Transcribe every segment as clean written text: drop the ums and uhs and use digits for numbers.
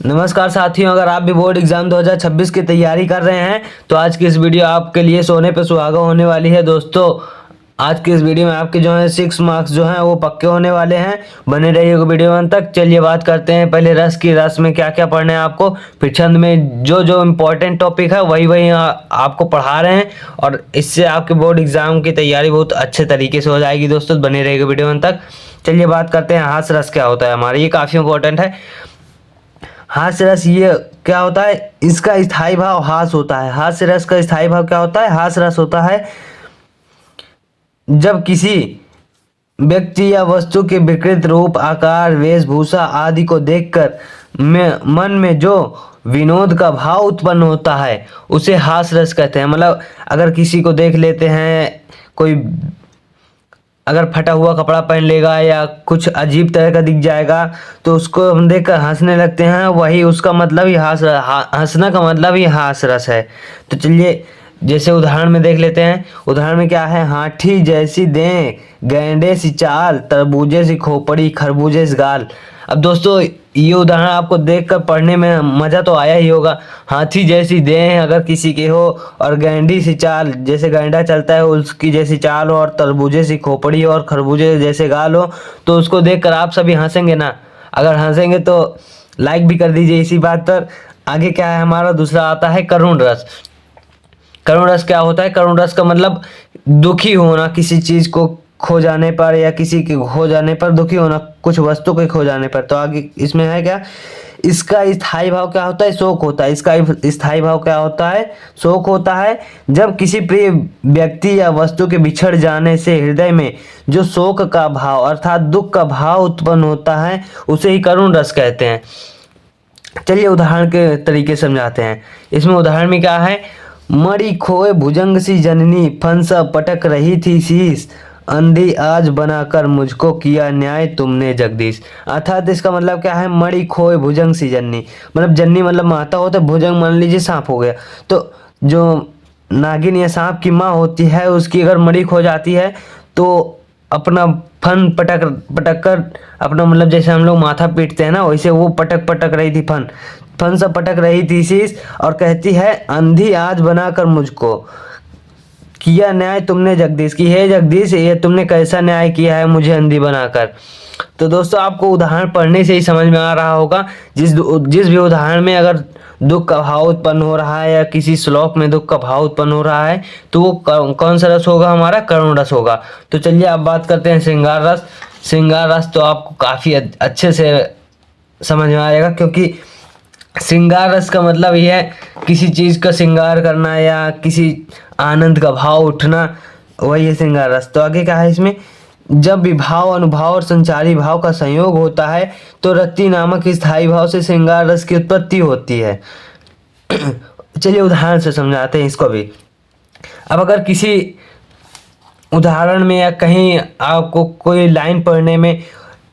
नमस्कार साथियों, अगर आप भी बोर्ड एग्जाम 2026 की तैयारी कर रहे हैं तो आज की इस वीडियो आपके लिए सोने पे सुहागा होने वाली है। दोस्तों, आज की इस वीडियो में आपके जो है 6 मार्क्स जो हैं वो पक्के होने वाले हैं। बने रहिएगा वीडियो अंत तक। चलिए बात करते हैं पहले रस की। रस में क्या क्या पढ़ना है आपको, फिर छंद में जो जो इम्पोर्टेंट टॉपिक है वही वही आपको पढ़ा रहे हैं, और इससे आपके बोर्ड एग्जाम की तैयारी बहुत अच्छे तरीके से हो जाएगी। दोस्तों बने रहिएगा वीडियो अंत तक। चलिए बात करते हैं हास्य रस क्या होता है हमारा, ये काफ़ी इंपॉर्टेंट है। हास्य रस ये क्या होता है, इसका स्थायी भाव हास होता है। हास्य रस का स्थायी भाव क्या होता है, हास रस होता है जब किसी व्यक्ति या वस्तु के विकृत रूप, आकार, वेशभूषा आदि को देखकर मन में जो विनोद का भाव उत्पन्न होता है उसे हास रस कहते हैं। मतलब अगर किसी को देख लेते हैं, कोई अगर फटा हुआ कपड़ा पहन लेगा या कुछ अजीब तरह का दिख जाएगा तो उसको हम देखकर हंसने लगते हैं, वही उसका मतलब ही हंसना का मतलब ही हास रस है। तो चलिए जैसे उदाहरण में देख लेते हैं। उदाहरण में क्या है, हाथी जैसी दें, गैंडे सी चाल, तरबूजे सी खोपड़ी, खरबूजे से गाल। अब दोस्तों ये उदाहरण आपको देखकर पढ़ने में मज़ा तो आया ही होगा। हाथी जैसी देह अगर किसी की हो, और गैंडी सी चाल, जैसे गैंडा चलता है उसकी जैसी चाल हो, और तरबूजे सी खोपड़ी और खरबूजे जैसे गाल हो, तो उसको देखकर आप सभी हंसेंगे ना। अगर हंसेंगे तो लाइक भी कर दीजिए इसी बात पर। आगे क्या है हमारा, दूसरा आता है करुण रस। करुण रस क्या होता है, करुण रस का मतलब दुखी होना, किसी चीज को खो जाने पर या किसी के खो जाने पर दुखी होना, कुछ वस्तु के खो जाने पर। तो आगे इसमें है क्या, इसका स्थायी भाव क्या होता है, शोक होता है। इसका स्थायी भाव क्या होता है, शोक होता है। जब किसी प्रिय व्यक्ति या वस्तु के बिछड़ जाने से हृदय में जो शोक का भाव अर्थात दुख का भाव उत्पन्न होता है उसे ही करुण रस कहते हैं। चलिए उदाहरण के तरीके समझाते हैं। इसमें उदाहरण में क्या है, मणि खोए भुजंग सी जननी, फंसा पटक रही थी शीस, अंधी आज बनाकर मुझको किया न्याय तुमने जगदीश। अर्थात इसका मतलब क्या है, मणि खोए भुजंग सी जननी, मतलब जननी मतलब माता होता है, भुजंग मान लीजिए सांप हो गया। तो जो नागिन या सांप की माँ होती है उसकी अगर मणि खो जाती है तो अपना फन पटक पटक कर, अपना मतलब जैसे हम लोग माथा पीटते हैं ना, वैसे वो पटक पटक रही थी, फन फन सा पटक रही थी शीश, और कहती है अंधी आज बनाकर मुझको किया न्याय तुमने जगदीश, की हे जगदीश ये तुमने कैसा न्याय किया है मुझे अंधी बनाकर। तो दोस्तों आपको उदाहरण पढ़ने से ही समझ में आ रहा होगा, जिस भी उदाहरण में अगर दुख का भाव उत्पन्न हो रहा है या किसी श्लोक में दुख का भाव उत्पन्न हो रहा है तो वो कौन सा रस होगा, हमारा करुण रस होगा। तो चलिए अब बात करते हैं श्रृंगार रस। श्रृंगार रस तो आपको काफ़ी अच्छे से समझ में आएगा, क्योंकि श्रृंगार रस का मतलब यह है किसी चीज़ का श्रृंगार करना या किसी आनंद का भाव उठना, वही है श्रृंगार रस। तो आगे क्या है इसमें, जब विभाव, अनुभाव और संचारी भाव का संयोग होता है तो रति नामक स्थायी भाव से श्रृंगार रस की उत्पत्ति होती है। चलिए उदाहरण से समझाते हैं इसको भी। अब अगर किसी उदाहरण में या कहीं आपको कोई लाइन पढ़ने में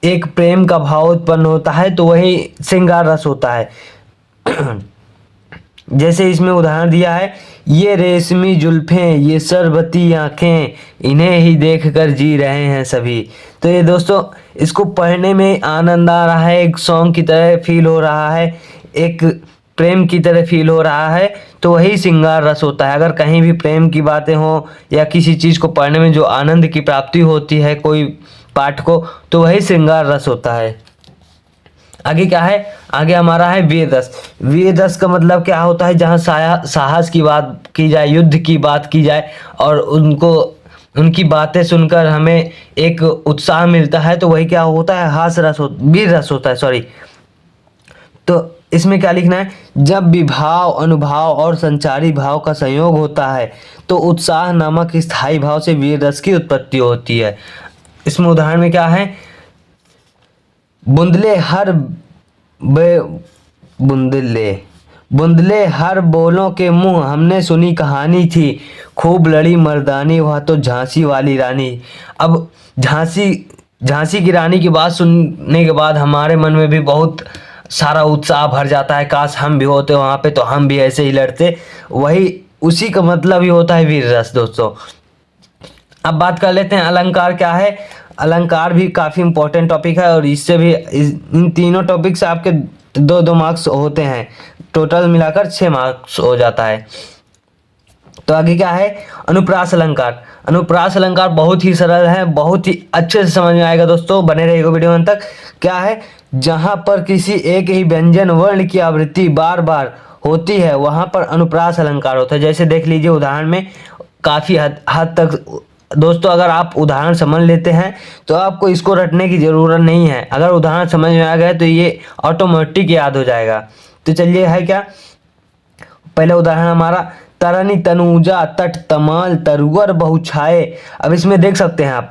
एक प्रेम का भाव उत्पन्न होता है तो वही श्रृंगार रस होता है। जैसे इसमें उदाहरण दिया है, ये रेशमी जुल्फें, ये शरबती आंखें, इन्हें ही देखकर जी रहे हैं सभी। तो ये दोस्तों इसको पढ़ने में आनंद आ रहा है, एक सॉन्ग की तरह फील हो रहा है, एक प्रेम की तरह फील हो रहा है, तो वही श्रृंगार रस होता है। अगर कहीं भी प्रेम की बातें हो या किसी चीज़ को पढ़ने में जो आनंद की प्राप्ति होती है कोई पाठ को, तो वही श्रृंगार रस होता है। आगे क्या है, आगे हमारा है वीर रस। वीर रस का मतलब क्या होता है, जहाँ साहस की बात की जाए, युद्ध की बात की जाए और उनकी बातें सुनकर हमें एक उत्साह मिलता है, तो वही क्या होता है, वीर रस होता है, सॉरी। तो इसमें क्या लिखना है, जब विभाव, अनुभाव और संचारी भाव का संयोग होता है तो उत्साह नामक स्थायी भाव से वीर रस की उत्पत्ति होती है। इसमें उदाहरण में क्या है, बुंदले हर बोलों के मुंह, हमने सुनी कहानी थी, खूब लड़ी मर्दानी वह तो झांसी वाली रानी। अब झांसी की रानी की बात सुनने के बाद हमारे मन में भी बहुत सारा उत्साह भर जाता है, काश हम भी होते वहाँ पे तो हम भी ऐसे ही लड़ते। वही उसी का मतलब ही होता है वीर रस दोस्तों। अब बात कर लेते हैं अलंकार क्या है। अलंकार भी काफ़ी इंपॉर्टेंट टॉपिक है और इससे भी इन तीनों टॉपिक से आपके दो दो मार्क्स होते हैं, टोटल मिलाकर 6 मार्क्स हो जाता है। तो आगे क्या है, अनुप्रास अलंकार। अनुप्रास अलंकार बहुत ही सरल है, बहुत ही अच्छे से समझ में आएगा दोस्तों, बने रहिएगा वीडियो अंत तक। क्या है, जहां पर किसी एक ही व्यंजन वर्ण की आवृत्ति बार बार होती है वहां पर अनुप्रास अलंकार होता है। जैसे देख लीजिए उदाहरण में, काफी हद तक दोस्तों अगर आप उदाहरण समझ लेते हैं तो आपको इसको रटने की जरूरत नहीं है। अगर उदाहरण समझ में आ गया तो ये ऑटोमेटिक याद हो जाएगा। तो चलिए, है क्या, पहले उदाहरण हमारा, तरनी तनुजा तट तमाल तरुवर बहुछाए। अब इसमें देख सकते हैं आप,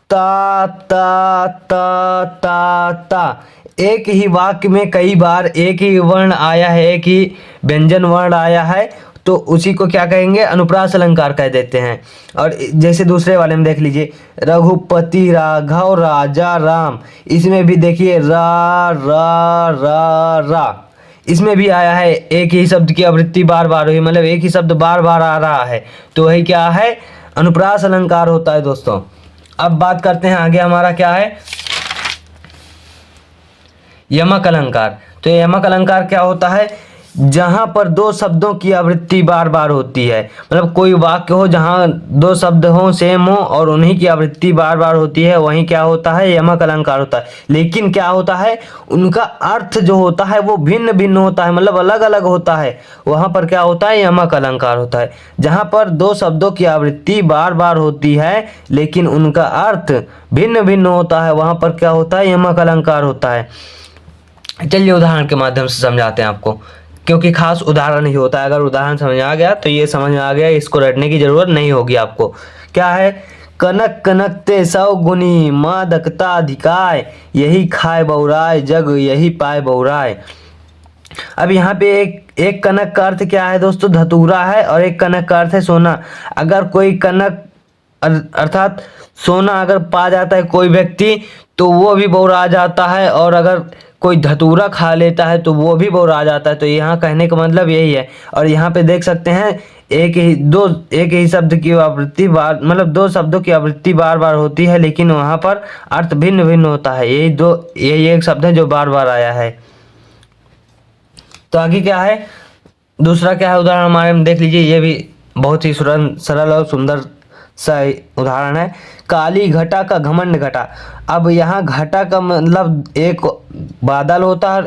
ता ता ता ता ता, एक ही वाक्य में कई बार एक ही वर्ण आया है, एक ही व्यंजन वर्ण आया है, तो उसी को क्या कहेंगे, अनुप्रास अलंकार कह देते हैं। और जैसे दूसरे वाले में देख लीजिए, रघुपति राघव राजा राम, इसमें भी देखिए रा रा रा रा, इसमें भी आया है, एक ही शब्द की आवृत्ति बार बार हुई, मतलब एक ही शब्द बार बार आ रहा है, तो वही क्या है, अनुप्रास अलंकार होता है दोस्तों। अब बात करते हैं आगे, हमारा क्या है, यमक अलंकार। तो यमक अलंकार क्या होता है, जहां पर दो शब्दों की आवृत्ति बार बार होती है, मतलब कोई वाक्य हो जहां दो शब्द हो सेम हो और उन्हीं की आवृत्ति बार बार होती है, वहीं क्या होता है, यमक अलंकार होता है। लेकिन क्या होता है, उनका अर्थ जो होता है वो भिन्न भिन्न होता है, मतलब अलग अलग होता है, वहां पर क्या होता है, यमक अलंकार होता है। जहां पर दो शब्दों की आवृत्ति बार बार होती है लेकिन उनका अर्थ भिन्न भिन्न होता है, वहां पर क्या होता है, यमक अलंकार होता है। चलिए उदाहरण के माध्यम से समझाते हैं आपको, क्योंकि खास उदाहरण ही होता है। अगर उदाहरण समझ आ गया तो ये समझ में आ गया, इसको रटने की जरूरत नहीं होगी आपको। क्या है, कनक कनकते सौ गुनी मादकता अधिकाय, यही खाए बहुराय जग यही पाए बहुराय। अब यहाँ पे एक कनक का अर्थ क्या है दोस्तों, धतूरा है, और एक कनक का अर्थ है सोना। अगर कोई कनक अर्थात सोना अगर पा जाता है कोई व्यक्ति तो वो भी बहुरा जाता है, और अगर कोई धतूरा खा लेता है तो वो भी बहुरा जाता है। तो यहाँ कहने का मतलब यही है। और यहाँ पे देख सकते हैं, एक ही शब्द की आवृत्ति बार, मतलब दो शब्दों की आवृत्ति बार बार होती है लेकिन वहाँ पर अर्थ भिन्न भिन्न होता है। यही एक शब्द है जो बार बार आया है। तो आगे क्या है, दूसरा क्या है उदाहरण हमारे में देख लीजिए, ये भी बहुत ही सरल और सुंदर सा उदाहरण है, काली घटा का घमंड घटा। अब यहाँ घटा का मतलब एक बादल होता है,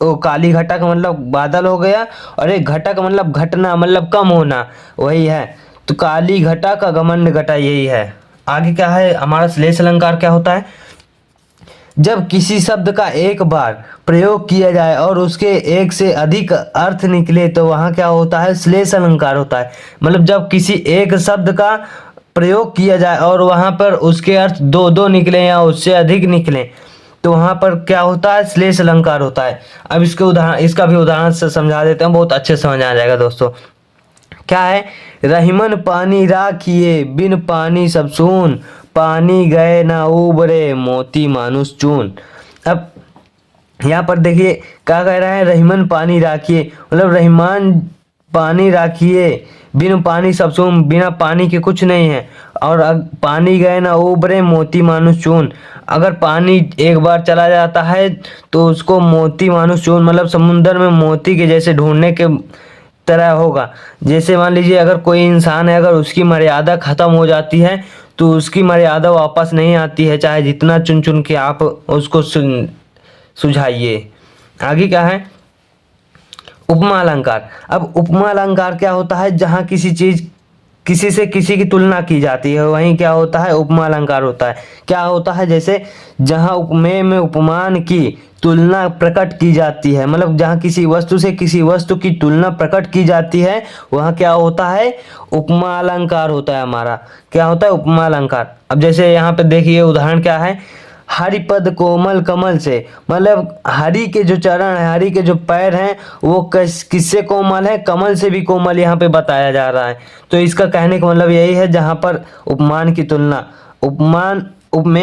वो काली घटा का मतलब बादल हो गया, और एक घटा का मतलब घटना, मतलब कम होना, वही है। तो काली घटा का घमंड घटा, यही है। आगे क्या है हमारा, श्लेष अलंकार क्या होता है, जब किसी शब्द का एक बार प्रयोग किया जाए और उसके एक से अधिक अर्थ निकले तो वहाँ क्या होता है, श्लेष अलंकार होता है। मतलब जब किसी एक शब्द का प्रयोग किया जाए और वहाँ पर उसके अर्थ दो दो निकले या उससे अधिक निकले तो वहाँ पर क्या होता है, श्लेष अलंकार होता है। अब इसका भी उदाहरण से समझा देते हैं, बहुत अच्छे से समझ आ जाएगा दोस्तों। क्या है, रहीमन पानी राखिए बिन पानी सब सून, पानी गए ना उबरे मोती मानुष चून। अब यहाँ पर देखिए क्या कह रहा है, रहीमन पानी राखिए, मतलब रहमान पानी राखिए, बिन पानी सब सून, बिना पानी के कुछ नहीं है, और पानी गए ना उबरे मोती मानुष चून। अगर पानी एक बार चला जाता है तो उसको मोती मानुष चून, मतलब समुद्र में मोती के जैसे ढूंढने के तरह होगा। जैसे मान लीजिए अगर कोई इंसान है, अगर उसकी मर्यादा खत्म हो जाती है तो उसकी मर्यादा वापस नहीं आती है, चाहे जितना चुन चुन के आप उसको सुझाइए। आगे क्या है, उपमा अलंकार। अब उपमा अलंकार क्या होता है, जहाँ किसी से किसी की तुलना की जाती है, वहीं क्या होता है, उपमा अलंकार होता है। क्या होता है, जैसे जहाँ उपमेय में उपमान की तुलना प्रकट की जाती है, मतलब जहाँ किसी वस्तु से किसी वस्तु की तुलना प्रकट की जाती है वहाँ क्या होता है, उपमा अलंकार होता है हमारा। क्या होता है, उपमा अलंकार। अब जैसे यहाँ पे देखिए उदाहरण क्या है, हरिपद कोमल कमल से, मतलब हरि के जो चरण है, हरि के जो पैर हैं वो किससे कोमल है, कमल से भी कोमल यहाँ पे बताया जा रहा है। तो इसका कहने का मतलब यही है, जहाँ पर उपमेय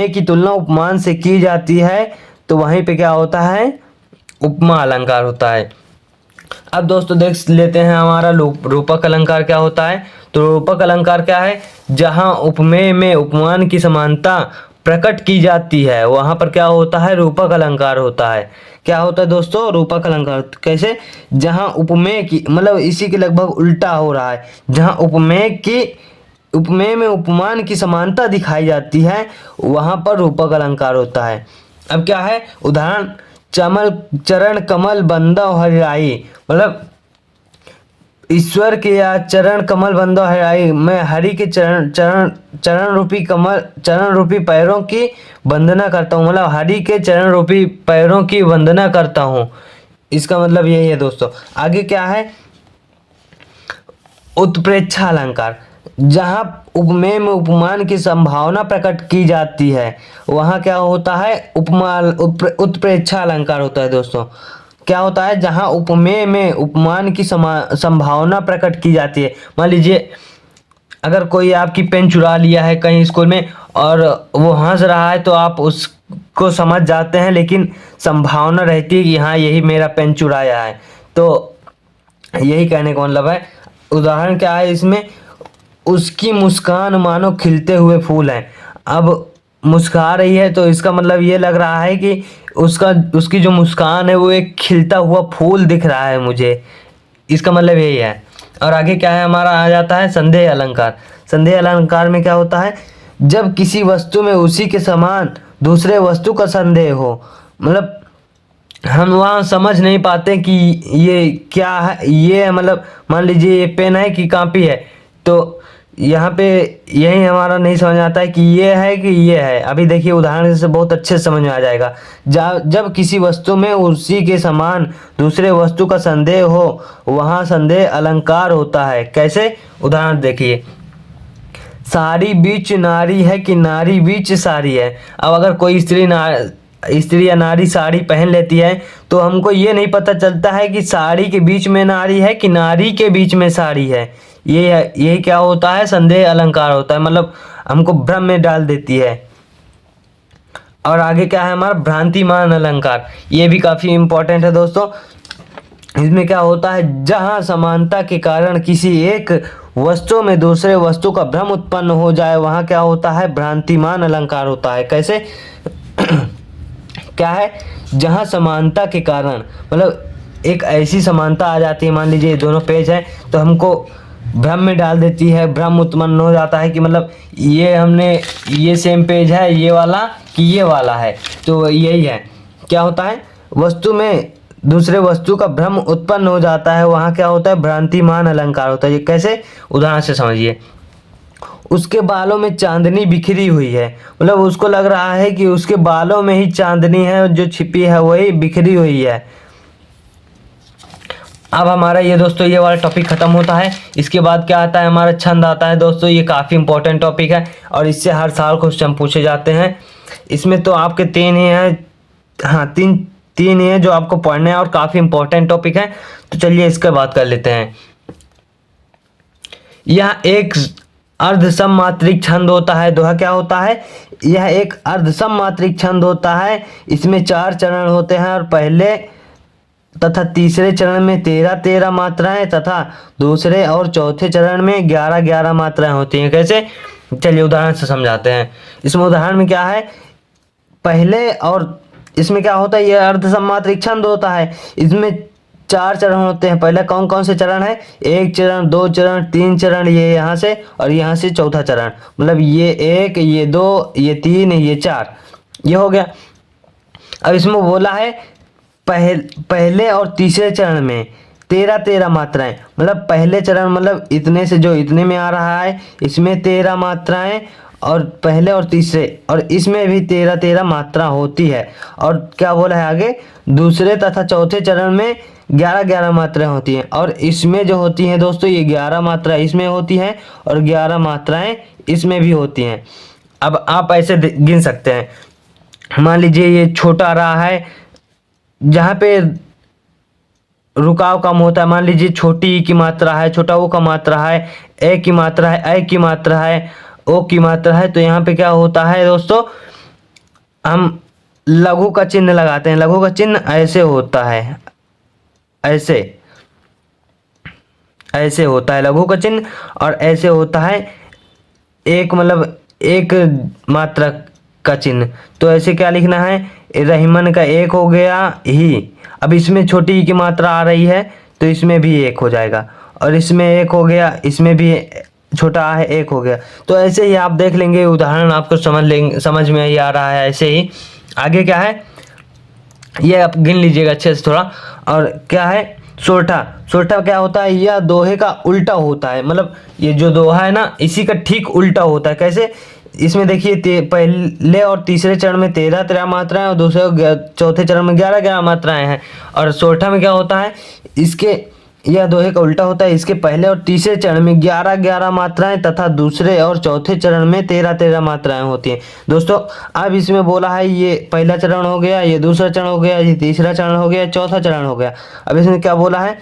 की तुलना उपमान से की जाती है तो वहीं पे क्या होता है, उपमा अलंकार होता है। अब दोस्तों देख लेते हैं हमारा रूपक अलंकार क्या होता है। तो रूपक अलंकार क्या है, जहाँ उपमेय में उपमान की समानता प्रकट की जाती है वहाँ पर क्या होता है, रूपक अलंकार होता है। क्या होता है दोस्तों, रूपक अलंकार। कैसे, जहाँ उपमेय की, मतलब इसी के लगभग उल्टा हो रहा है, जहाँ उपमेय में उपमान की समानता दिखाई जाती है वहाँ पर रूपक अलंकार होता है। अब क्या है उदाहरण, चरण कमल बंदव हरिराई, मतलब ईश्वर के या चरण कमल बंदो हरिराई, मैं हरि के चरण रूपी पैरों की वंदना करता हूँ, मतलब हरि के चरण रूपी पैरों की वंदना करता हूँ। इसका मतलब यही है दोस्तों। आगे क्या है, उत्प्रेक्षा अलंकार, जहाँ उपमेय में उपमान की संभावना प्रकट की जाती है वहाँ क्या होता है, उत्प्रेक्षा अलंकार होता है दोस्तों। क्या होता है, जहाँ उपमेय में उपमान की संभावना प्रकट की जाती है। मान लीजिए अगर कोई आपकी पेन चुरा लिया है कहीं स्कूल में और वो हंस रहा है तो आप उसको समझ जाते हैं, लेकिन संभावना रहती है कि हाँ यही मेरा पेन चुराया है। तो यही कहने का मतलब है। उदाहरण क्या है इसमें, उसकी मुस्कान मानो खिलते हुए फूल है। अब मुस्कुरा रही है तो इसका मतलब ये लग रहा है कि उसकी जो मुस्कान है वो एक खिलता हुआ फूल दिख रहा है मुझे। इसका मतलब यही है। और आगे क्या है हमारा, आ जाता है संदेह अलंकार। संदेह अलंकार में क्या होता है, जब किसी वस्तु में उसी के समान दूसरे वस्तु का संदेह हो, मतलब हम वहाँ समझ नहीं पाते कि ये क्या है, ये मतलब मान लीजिए ये पेन है कि कॉपी है, तो यहाँ पे यही हमारा नहीं समझ आता है कि ये है कि ये है। अभी देखिए उदाहरण से बहुत अच्छे से समझ में आ जाएगा। जब किसी वस्तु में उसी के समान दूसरे वस्तु का संदेह हो वहाँ संदेह अलंकार होता है। कैसे, उदाहरण देखिए, साड़ी बीच नारी है कि नारी बीच साड़ी है। अब अगर कोई स्त्री या नारी साड़ी पहन लेती है तो हमको ये नहीं पता चलता है कि साड़ी के बीच में नारी है कि नारी के बीच में साड़ी है। ये क्या होता है, संदेह अलंकार होता है, मतलब हमको भ्रम में डाल देती है। और आगे क्या है हमारा, भ्रांतिमान अलंकार। ये भी काफ़ी इंपॉर्टेंट है दोस्तों। इसमें क्या होता है, जहाँ समानता के कारण किसी एक वस्तु में दूसरे वस्तु का भ्रम उत्पन्न हो जाए वहाँ क्या होता है, भ्रांतिमान अलंकार होता है। कैसे क्या है, जहाँ समानता के कारण, मतलब एक ऐसी समानता आ जाती है, मान लीजिए ये दोनों पेज हैं तो हमको भ्रम में डाल देती है, भ्रम उत्पन्न हो जाता है कि मतलब ये सेम पेज है ये वाला कि ये वाला है। तो यही है, क्या होता है, वस्तु में दूसरे वस्तु का भ्रम उत्पन्न हो जाता है वहाँ क्या होता है, भ्रांतिमान अलंकार होता है। ये कैसे, उदाहरण से समझिए, उसके बालों में चांदनी बिखरी हुई है, मतलब उसको लग रहा है कि उसके बालों में ही चांदनी है, जो छिपी है वही बिखरी हुई है। अब हमारा ये दोस्तों ये वाला टॉपिक खत्म होता है। इसके बाद क्या आता है, हमारा छंद आता है दोस्तों। ये काफ़ी इंपॉर्टेंट टॉपिक है और इससे हर साल क्वेश्चन पूछे जाते हैं। इसमें तो आपके तीन ही हैं, हाँ तीन ही हैं जो आपको पढ़ने हैं और काफ़ी इंपॉर्टेंट टॉपिक है। तो चलिए इसके बात कर लेते हैं। यह एक अर्धसममात्रिक छंद होता है। दोहा क्या होता है, यह एक अर्धसममात्रिक छंद होता है। इसमें 4 चरण होते हैं और पहले तथा तीसरे चरण में 13 मात्राएं तथा दूसरे और चौथे चरण में 11 मात्राएं होती हैं। कैसे, चलिए उदाहरण से समझाते हैं। इसमें उदाहरण में क्या है, पहले और इसमें क्या होता है, यह अर्धसममात्रिक छंद होता है। इसमें 4 चरण होते हैं। पहले कौन कौन से चरण है, 1 चरण, 2 चरण, 3 चरण, ये यहाँ से और यहाँ से चौथा चरण, मतलब ये 1, ये 2, ये 3, ये 4, ये हो गया। अब इसमें बोला है पहले और तीसरे चरण में 13 मात्राएं, मतलब पहले चरण मतलब इतने से जो इतने में आ रहा है इसमें 13 मात्राएं, और पहले और तीसरे और इसमें भी 13 मात्रा होती है। और क्या बोला है आगे, दूसरे तथा चौथे चरण में 11 मात्राएं होती हैं। और इसमें जो होती हैं दोस्तों, ये 11 मात्राएं इसमें होती हैं और 11 मात्राएं इसमें भी होती हैं। अब आप ऐसे गिन सकते हैं। मान लीजिए ये छोटा रहा है, जहाँ पे रुकाव कम होता है, मान लीजिए छोटी ई की मात्रा है, छोटा ओ का मात्रा है, ए की मात्रा है, ऐ की मात्रा है, ओ की मात्रा है, तो यहाँ पे क्या होता है दोस्तों, हम लघु का चिन्ह लगाते हैं। लघु का चिन्ह ऐसे होता है, ऐसे होता है लघु का चिन्ह, और ऐसे होता है एक, मतलब एक मात्रा का चिन्ह। तो ऐसे क्या लिखना है, रहीमन का एक हो गया ही। अब इसमें छोटी ई की मात्रा आ रही है तो इसमें भी एक हो जाएगा, और इसमें एक हो गया, इसमें भी छोटा आ है, एक हो गया। तो ऐसे ही आप देख लेंगे, उदाहरण आपको समझ में ही आ रहा है। ऐसे ही आगे क्या है, ये आप गिन लीजिएगा अच्छे से थोड़ा। और क्या है, सोरठा। सोरठा क्या होता है, यह दोहे का उल्टा होता है। मतलब ये जो दोहा है ना, इसी का ठीक उल्टा होता है। कैसे, इसमें देखिए पहले और तीसरे चरण में 13 मात्राएं और दूसरे और चौथे चरण में 11 मात्राएं हैं। और सोरठा में क्या होता है, इसके यह दोहे का उल्टा होता है। इसके पहले और तीसरे चरण में 11 मात्राएं तथा दूसरे और चौथे चरण में 13 मात्राएं होती हैं। दोस्तों अब इसमें बोला है, ये पहला चरण हो गया, ये दूसरा चरण हो गया, ये तीसरा चरण हो गया, चौथा चरण हो गया। अब इसमें क्या बोला है,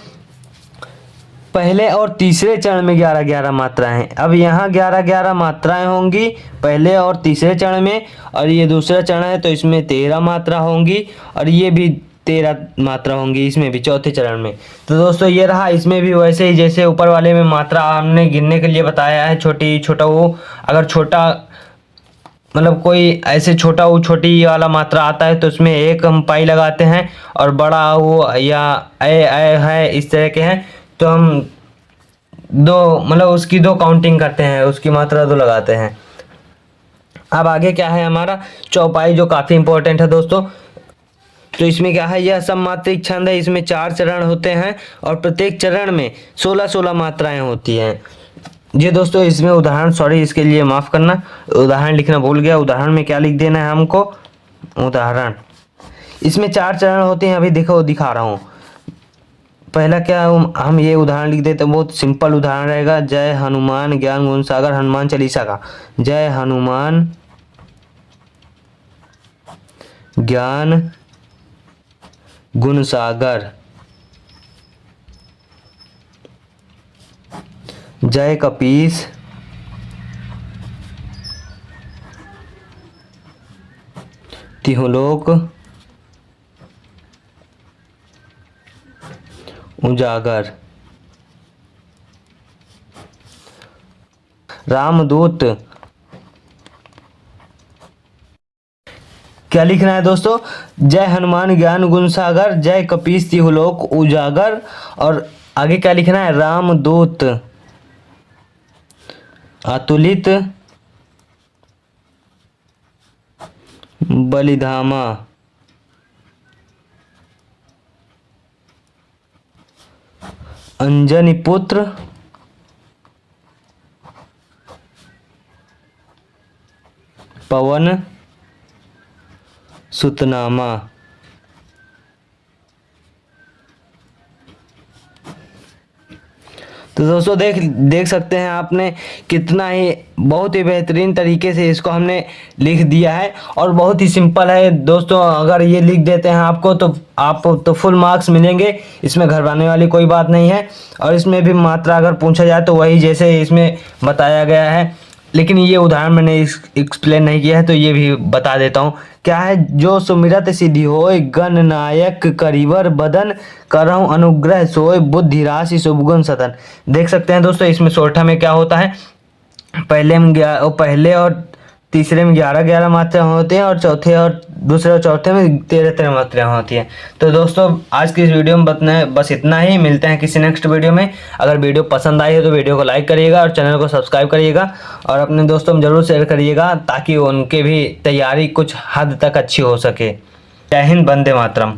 पहले और तीसरे चरण में 11 मात्राएं हैं। अब यहाँ 11 मात्राएं होंगी पहले और तीसरे चरण में, और ये दूसरा चरण है तो इसमें 13 मात्रा होंगी, और ये भी 13 मात्रा होंगी इसमें भी चौथे चरण में। तो दोस्तों ये रहा, इसमें भी वैसे ही जैसे ऊपर वाले में मात्रा हमने गिनने के लिए बताया है, छोटी छोटा वो, अगर छोटा मतलब कोई ऐसे छोटा वो छोटी वाला मात्रा आता है तो उसमें एक हम पाई लगाते हैं, और बड़ा वो या ए है इस तरह के हैं तो हम दो मतलब उसकी दो काउंटिंग करते हैं, उसकी मात्रा दो लगाते हैं। अब आगे क्या है हमारा चौपाई, जो काफ़ी इंपॉर्टेंट है दोस्तों। तो इसमें क्या है, यह सममात्रिक छंद है। इसमें 4 चरण होते हैं और प्रत्येक चरण में 16 मात्राएं होती हैं। ये दोस्तों इसमें उदाहरण, सॉरी इसके लिए माफ़ करना, उदाहरण लिखना भूल गया। उदाहरण में क्या लिख देना है हमको, उदाहरण। इसमें 4 चरण होते हैं, अभी देखो दिखा रहा हूँ। पहला क्या, हम ये उदाहरण लिख देते हैं, बहुत सिंपल उदाहरण रहेगा। जय हनुमान ज्ञान गुण सागर, हनुमान चालीसा का। जय हनुमान ज्ञान गुण सागर, जय कपीस तिहुलोक उजागर, रामदूत। क्या लिखना है दोस्तों, जय हनुमान ज्ञान गुण सागर, जय कपीस तिहुलोक उजागर, और आगे क्या लिखना है, रामदूत अतुलित बलिधामा, अंजनी पुत्र पवन सुतनामा। तो दोस्तों देख सकते हैं आपने कितना ही बहुत ही बेहतरीन तरीके से इसको हमने लिख दिया है, और बहुत ही सिंपल है दोस्तों। अगर ये लिख देते हैं आपको तो आप तो फुल मार्क्स मिलेंगे, इसमें घबराने वाली कोई बात नहीं है। और इसमें भी मात्रा अगर पूछा जाए तो वही जैसे इसमें बताया गया है, लेकिन ये उदाहरण मैंने एक्सप्लेन नहीं किया है तो ये भी बता देता हूँ। क्या है, जो सुमिरत सिद्धि होय गण नायक करिवर बदन, करहु अनुग्रह सोय बुद्धि राशि शुभगुण सदन। देख सकते हैं दोस्तों इसमें सोरठा में क्या होता है, पहले और तीसरे में 11 मात्राएं होती हैं, और चौथे और दूसरे और चौथे में 13 मात्राएं होती हैं। तो दोस्तों आज की इस वीडियो में बस इतना ही। मिलते हैं किसी नेक्स्ट वीडियो में। अगर वीडियो पसंद आई है तो वीडियो को लाइक करिएगा और चैनल को सब्सक्राइब करिएगा, और अपने दोस्तों में ज़रूर शेयर करिएगा ताकि उनके भी तैयारी कुछ हद तक अच्छी हो सके। जय हिंद, वंदे मातरम।